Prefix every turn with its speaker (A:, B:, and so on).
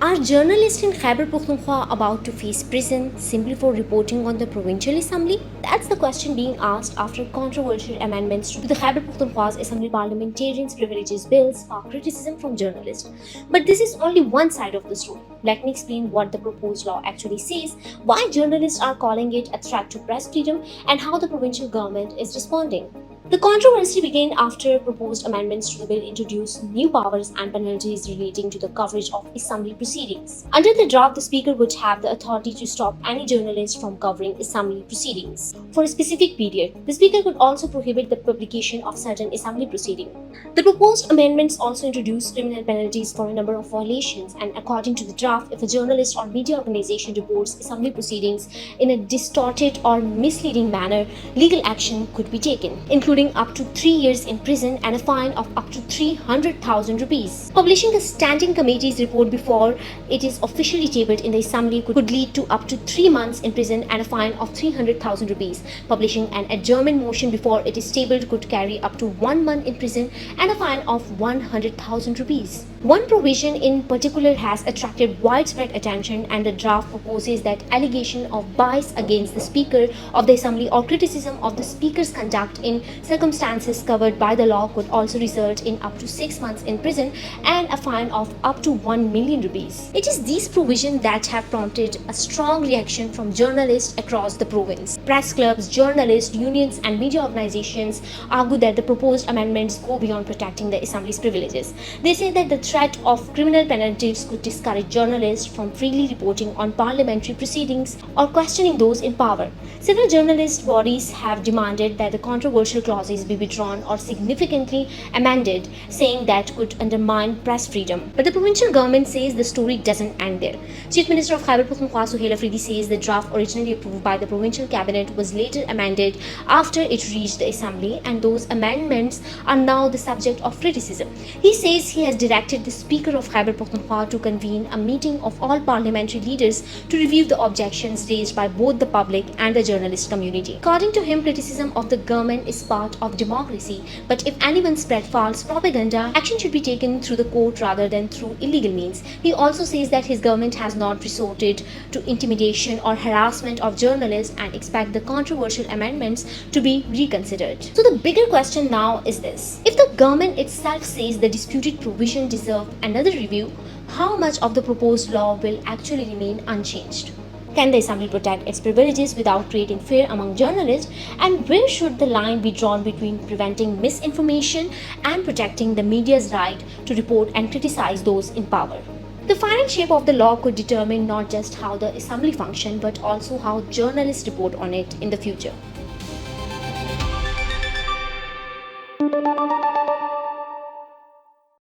A: Are journalists in Khyber Pakhtunkhwa about to face prison simply for reporting on the provincial assembly? That's the question being asked after controversial amendments to the Khyber Pakhtunkhwa's Assembly Parliamentarians' Privileges Bill sparked criticism from journalists. But this is only one side of the story. Let me explain what the proposed law actually says, why journalists are calling it a threat to press freedom, and how the provincial government is responding. The controversy began after proposed amendments to the bill introduced new powers and penalties relating to the coverage of assembly proceedings. Under the draft, the Speaker would have the authority to stop any journalist from covering assembly proceedings for a specific period. The Speaker could also prohibit the publication of certain assembly proceedings. The proposed amendments also introduce criminal penalties for a number of violations, and according to the draft, if a journalist or media organization reports assembly proceedings in a distorted or misleading manner, legal action could be taken, including up to 3 years in prison and a fine of up to 300,000 rupees. Publishing a standing committee's report before it is officially tabled in the assembly could lead to up to 3 months in prison and a fine of 300,000 rupees. Publishing an adjournment motion before it is tabled could carry up to 1 month in prison and a fine of 100,000 rupees. One provision in particular has attracted widespread attention, and the draft proposes that allegation of bias against the Speaker of the Assembly or criticism of the Speaker's conduct in circumstances covered by the law could also result in up to 6 months in prison and a fine of up to 1 million rupees. It is these provisions that have prompted a strong reaction from journalists across the province. Press clubs, journalists, unions, and media organizations argue that the proposed amendments go beyond protecting the Assembly's privileges. They say that the threat of criminal penalties could discourage journalists from freely reporting on parliamentary proceedings or questioning those in power. Several journalist bodies have demanded that the controversial clauses be withdrawn or significantly amended, saying that could undermine press freedom. But the provincial government says the story doesn't end there. Chief Minister of Khyber Pakhtunkhwa Suhail Afridi says the draft originally approved by the provincial cabinet was later amended after it reached the assembly, and those amendments are now the subject of criticism. He says he has directed the Speaker of Khyber Pakhtunkhwa to convene a meeting of all parliamentary leaders to review the objections raised by both the public and the journalist community. According to him, criticism of the government is part of democracy, but if anyone spread false propaganda, action should be taken through the court rather than through illegal means. He also says that his government has not resorted to intimidation or harassment of journalists and expect the controversial amendments to be reconsidered. So the bigger question now is this: if the government itself says the disputed provision deserves another review, how much of the proposed law will actually remain unchanged? Can the Assembly protect its privileges without creating fear among journalists? And where should the line be drawn between preventing misinformation and protecting the media's right to report and criticize those in power? The final shape of the law could determine not just how the Assembly functions, but also how journalists report on it in the future.